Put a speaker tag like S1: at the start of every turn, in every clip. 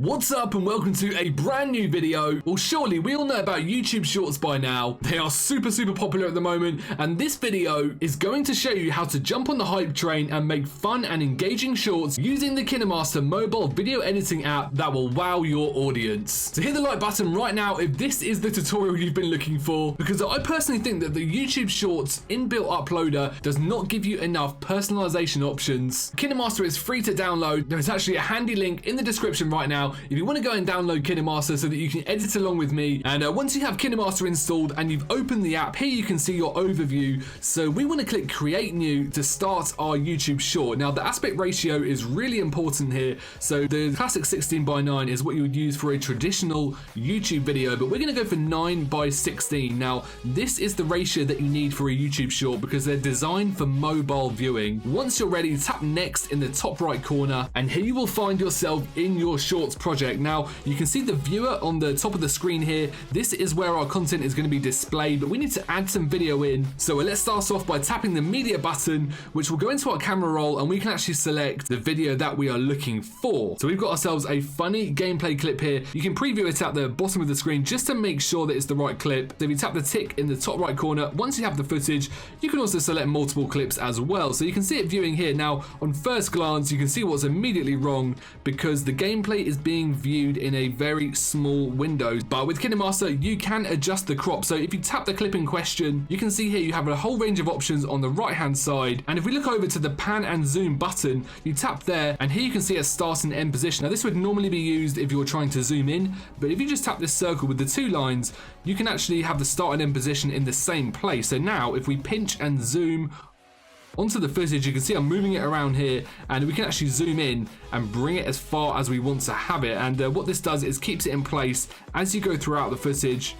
S1: What's up and welcome to a brand new video. Well, surely we all know about YouTube Shorts by now. They are super popular at the moment, and this video is going to show you how to jump on the hype train and make fun and engaging shorts using the KineMaster mobile video editing app that will wow your audience. So hit the like button right now if this is the tutorial you've been looking for, because I personally think that the YouTube Shorts inbuilt uploader does not give you enough personalization options. KineMaster is free to download. There's actually a handy link in the description right now if you want to go and download KineMaster so that you can edit along with me. And once you have KineMaster installed and you've opened the app, here you can see your overview. So we want to click create new to start our YouTube short. Now the aspect ratio is really important here. So the classic 16:9 is what you would use for a traditional YouTube video, but we're going to go for 9:16. Now this is the ratio that you need for a YouTube short because they're designed for mobile viewing. Once you're ready, tap next in the top right corner, and here you will find yourself in your shorts project. Now you can see the viewer on the top of the screen here. This is where our content is going to be displayed, but we need to add some video in. So let's start off by tapping the media button, which will go into our camera roll, and we can actually select the video that we are looking for. So we've got ourselves a funny gameplay clip here. You can preview it at the bottom of the screen just to make sure that it's the right clip. So if you tap the tick in the top right corner, once you have the footage, you can also select multiple clips as well. So you can see it viewing here. Now on first glance, you can see what's immediately wrong because the gameplay is being viewed in a very small window. But with KineMaster, you can adjust the crop. So if you tap the clip in question, you can see here you have a whole range of options on the right hand side. And if we look over to the pan and zoom button, you tap there, and here you can see a start and end position. Now this would normally be used if you're trying to zoom in, but if you just tap this circle with the two lines, you can actually have the start and end position in the same place. So now if we pinch and zoom onto the footage, you can see I'm moving it around here, and we can actually zoom in and bring it as far as we want to have it. And what this does is keeps it in place as you go throughout the footage.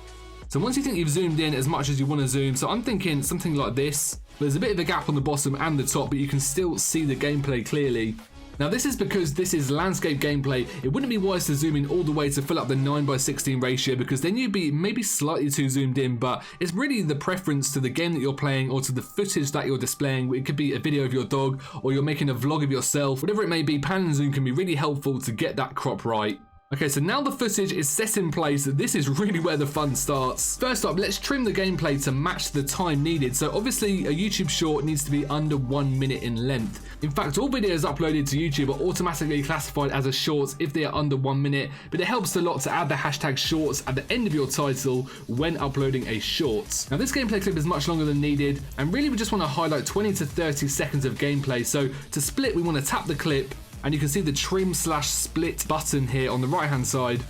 S1: So once you think you've zoomed in as much as you want to zoom, so I'm thinking something like this. There's a bit of a gap on the bottom and the top, but you can still see the gameplay clearly. Now this is because this is landscape gameplay. It wouldn't be wise to zoom in all the way to fill up the 9:16 ratio, because then you'd be maybe slightly too zoomed in, but it's really the preference to the game that you're playing or to the footage that you're displaying. It could be a video of your dog, or you're making a vlog of yourself. Whatever it may be, pan and zoom can be really helpful to get that crop right. Okay, so now the footage is set in place. This is really where the fun starts. First up, let's trim the gameplay to match the time needed. So obviously a YouTube short needs to be under 1 minute in length. In fact, all videos uploaded to YouTube are automatically classified as a shorts if they are under 1 minute, but it helps a lot to add the hashtag shorts at the end of your title when uploading a shorts. Now this gameplay clip is much longer than needed, and really we just want to highlight 20 to 30 seconds of gameplay. So to split, we want to tap the clip, and you can see the trim/split button here on the right hand side.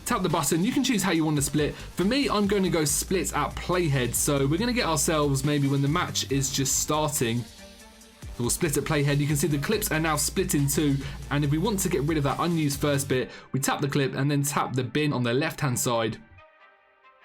S1: Tap the button, you can choose how you want to split. For me, I'm going to go split at playhead. So we're going to get ourselves maybe when the match is just starting. So we'll split at playhead. You can see the clips are now split in two, and if we want to get rid of that unused first bit, we tap the clip and then tap the bin on the left hand side.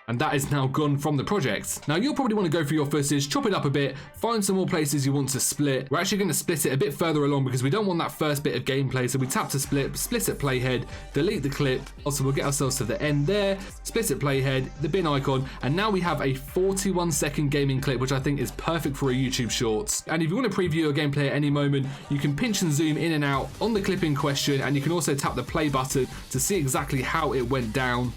S1: And that is now gone from the project. Now you'll probably want to go through your footage, chop it up a bit, find some more places you want to split. We're actually going to split it a bit further along because we don't want that first bit of gameplay. So we tap to split at playhead, delete the clip. Also we'll get ourselves to the end there, split at playhead, the bin icon, and now we have a 41-second gaming clip, which I think is perfect for a YouTube Shorts. And if you want to preview your gameplay at any moment, you can pinch and zoom in and out on the clip in question, and you can also tap the play button to see exactly how it went down.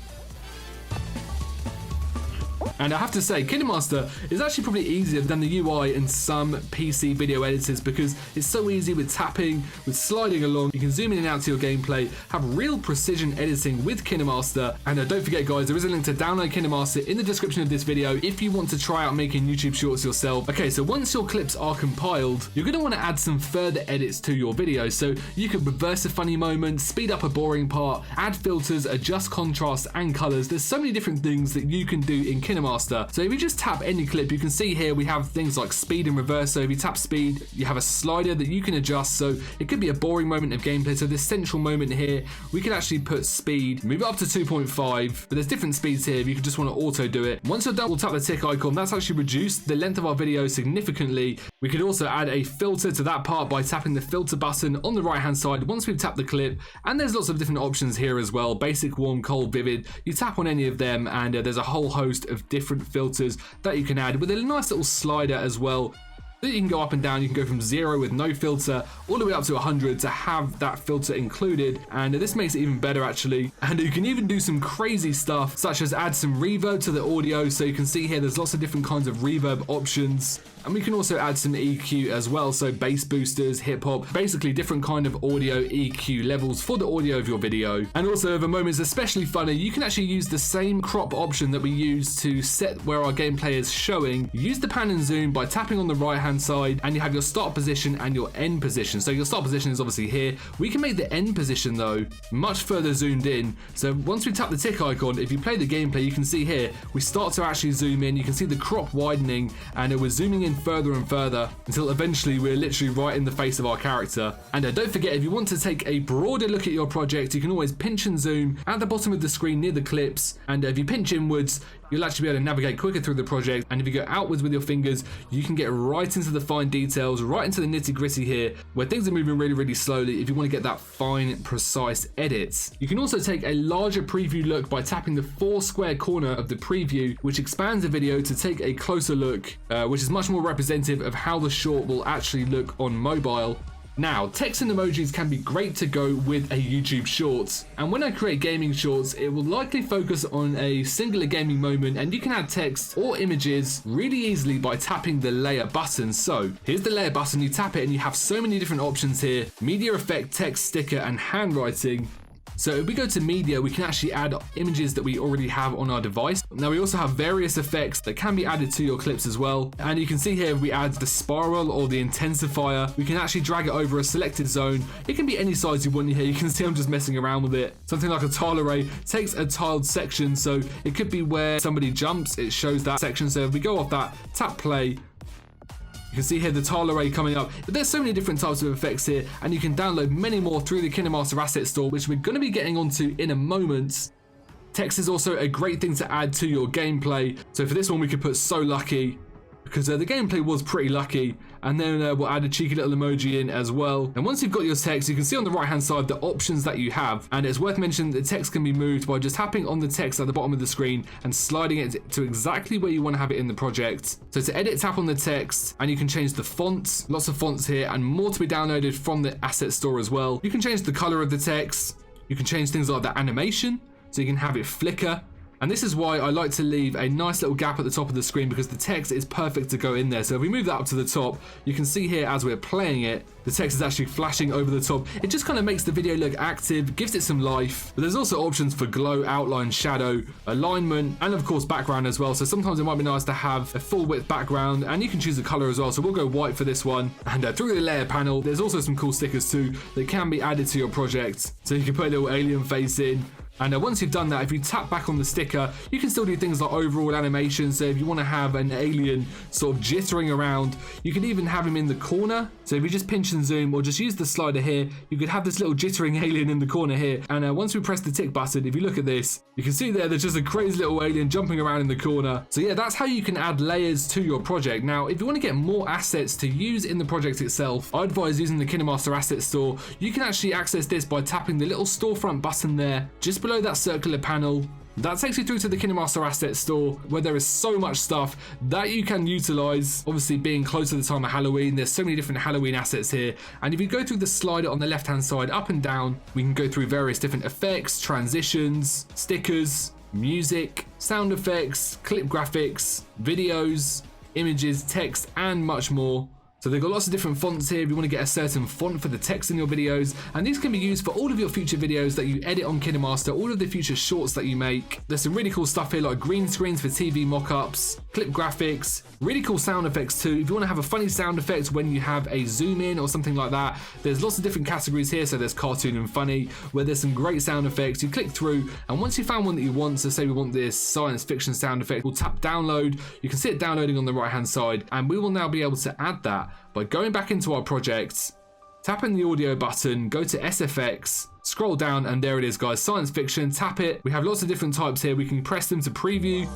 S1: And I have to say, KineMaster is actually probably easier than the UI in some PC video editors because it's so easy with tapping, with sliding along. You can zoom in and out to your gameplay, have real precision editing with KineMaster. And don't forget guys, there is a link to download KineMaster in the description of this video if you want to try out making YouTube Shorts yourself. Okay, so once your clips are compiled, you're going to want to add some further edits to your video. So you can reverse a funny moment, speed up a boring part, add filters, adjust contrast and colors. There's so many different things that you can do in KineMaster. So if you just tap any clip, you can see here we have things like speed and reverse. So if you tap speed, you have a slider that you can adjust. So it could be a boring moment of gameplay. So this central moment here, we can actually put speed, move it up to 2.5, but there's different speeds here if you just want to auto do it. Once you're done, we'll tap the tick icon. That's actually reduced the length of our video significantly. We could also add a filter to that part by tapping the filter button on the right hand side once we've tapped the clip. And there's lots of different options here as well. Basic, warm, cold, vivid. You tap on any of them and there's a whole host of different filters that you can add with a nice little slider as well. So you can go up and down. You can go from 0 with no filter all the way up to 100 to have that filter included, and this makes it even better actually. And you can even do some crazy stuff such as add some reverb to the audio. So you can see here there's lots of different kinds of reverb options, and we can also add some EQ as well, so bass boosters, hip hop, basically different kind of audio EQ levels for the audio of your video. And also if a moment's especially funny, you can actually use the same crop option that we use to set where our gameplay is showing. Use the pan and zoom by tapping on the right hand side, and you have your start position and your end position. So your start position is obviously here. We can make the end position though much further zoomed in. So once we tap the tick icon, if you play the gameplay, you can see here we start to actually zoom in. You can see the crop widening, and we're zooming in further and further until eventually we're literally right in the face of our character. And don't forget, if you want to take a broader look at your project, you can always pinch and zoom at the bottom of the screen near the clips, and if you pinch inwards, you'll actually be able to navigate quicker through the project. And if you go outwards with your fingers, you can get right into the fine details, right into the nitty gritty here, where things are moving really, really slowly if you want to get that fine, precise edits. You can also take a larger preview look by tapping the 4 square corner of the preview, which expands the video to take a closer look, which is much more representative of how the short will actually look on mobile. Now, text and emojis can be great to go with a YouTube Shorts, and when I create gaming shorts, it will likely focus on a singular gaming moment, and you can add text or images really easily by tapping the layer button. So here's the layer button, you tap it and you have so many different options here: media effect, text, sticker, and handwriting. So if we go to media, we can actually add images that we already have on our device. Now we also have various effects that can be added to your clips as well. And you can see here, if we add the spiral or the intensifier, we can actually drag it over a selected zone. It can be any size you want here. You can see I'm just messing around with it. Something like a tile array takes a tiled section. So it could be where somebody jumps, it shows that section. So if we go off that, tap play, you can see here the tile array coming up. But there's so many different types of effects here, and you can download many more through the KineMaster Asset Store, which we're going to be getting onto in a moment. Text is also a great thing to add to your gameplay. So for this one, we could put "so lucky," because the gameplay was pretty lucky, and then we'll add a cheeky little emoji in as well. And once you've got your text, you can see on the right hand side the options that you have, and it's worth mentioning that the text can be moved by just tapping on the text at the bottom of the screen and sliding it to exactly where you want to have it in the project. So to edit, tap on the text, and you can change the fonts. Lots of fonts here, and more to be downloaded from the asset store as well. You can change the color of the text. You can change things like the animation, so you can have it flicker. And this is why I like to leave a nice little gap at the top of the screen, because the text is perfect to go in there. So if we move that up to the top, you can see here as we're playing it, the text is actually flashing over the top. It just kind of makes the video look active, gives it some life. But there's also options for glow, outline, shadow, alignment, and of course background as well. So sometimes it might be nice to have a full width background, and you can choose the color as well. So we'll go white for this one. And through the layer panel, there's also some cool stickers too that can be added to your project. So you can put a little alien face in. And once you've done that, if you tap back on the sticker, you can still do things like overall animation. So if you want to have an alien sort of jittering around, you can even have him in the corner. So if you just pinch and zoom, or just use the slider here, you could have this little jittering alien in the corner here. And once we press the tick button, if you look at this, you can see there's just a crazy little alien jumping around in the corner. So yeah, that's how you can add layers to your project. Now, if you want to get more assets to use in the project itself, I advise using the KineMaster Asset Store. You can actually access this by tapping the little storefront button there, just below that circular panel. That takes you through to the KineMaster Asset Store, where there is so much stuff that you can utilize. Obviously, being close to the time of Halloween, there's so many different Halloween assets here. And if you go through the slider on the left hand side, up and down, we can go through various different effects, transitions, stickers, music, sound effects, clip graphics, videos, images, text, and much more. So they've got lots of different fonts here if you want to get a certain font for the text in your videos, and these can be used for all of your future videos that you edit on KineMaster, all of the future shorts that you make. There's some really cool stuff here like green screens for TV mockups, clip graphics, really cool sound effects too. If you want to have a funny sound effect when you have a zoom in or something like that, there's lots of different categories here. So there's cartoon and funny, where there's some great sound effects. You click through, and once you found one that you want, so say we want this science fiction sound effect, we'll tap download. You can see it downloading on the right hand side, and we will now be able to add that by going back into our project, tapping the audio button, go to SFX, scroll down, and there it is, guys, science fiction. Tap it. We have lots of different types here. We can press them to preview.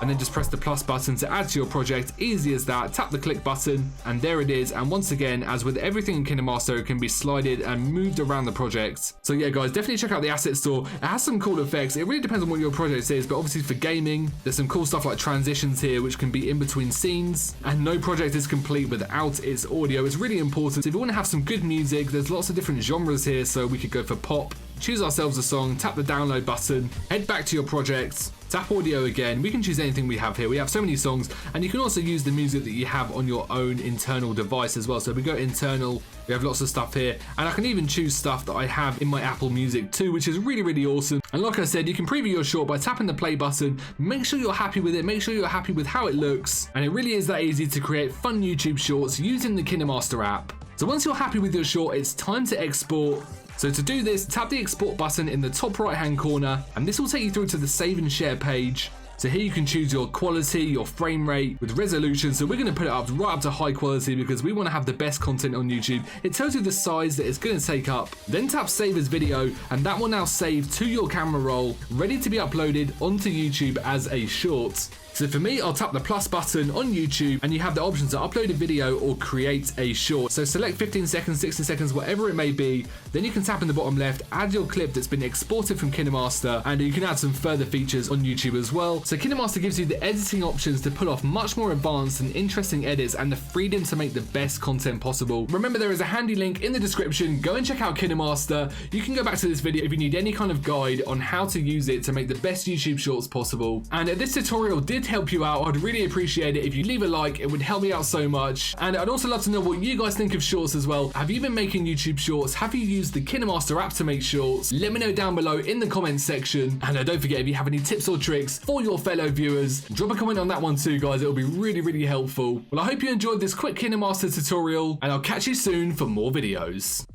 S1: and then just press the plus button to add to your project. Easy as that. Tap the click button and there it is. And once again, as with everything in KineMaster, it can be slided and moved around the project. So yeah guys, definitely check out the asset store. It has some cool effects. It really depends on what your project is, but obviously for gaming, there's some cool stuff like transitions here, which can be in between scenes, and no project is complete without its audio. It's really important. So if you want to have some good music, there's lots of different genres here, so we could go for pop, choose ourselves a song, tap the download button, head back to your project, tap audio again. We can choose anything we have here. We have so many songs, and you can also use the music that you have on your own internal device as well. So we go internal, we have lots of stuff here, and I can even choose stuff that I have in my Apple Music too, which is really, really awesome. And like I said, you can preview your short by tapping the play button. Make sure you're happy with it, make sure you're happy with how it looks, and it really is that easy to create fun YouTube shorts using the KineMaster app. So once you're happy with your short, it's time to export. So to do this, tap the export button in the top right hand corner, and this will take you through to the save and share page. So here you can choose your quality, your frame rate with resolution. So we're going to put it up right up to high quality because we want to have the best content on YouTube. It tells you the size that it's going to take up. Then tap save as video, and that will now save to your camera roll, ready to be uploaded onto YouTube as a short. So for me, I'll tap the plus button on YouTube, and you have the option to upload a video or create a short. So select 15 seconds, 60 seconds, whatever it may be. Then you can tap in the bottom left, add your clip that's been exported from KineMaster, and you can add some further features on YouTube as well. So KineMaster gives you the editing options to pull off much more advanced and interesting edits and the freedom to make the best content possible. Remember, there is a handy link in the description. Go and check out KineMaster. You can go back to this video if you need any kind of guide on how to use it to make the best YouTube shorts possible. And if this tutorial did help you out, I'd really appreciate it if you leave a like. It would help me out so much. And I'd also love to know what you guys think of shorts as well. Have you been making YouTube shorts? Have you used the KineMaster app to make shorts? Let me know down below in the comments section. And don't forget, if you have any tips or tricks for your fellow viewers, drop a comment on that one too, guys. It'll be really, really helpful. Well, I hope you enjoyed this quick KineMaster tutorial, and I'll catch you soon for more videos.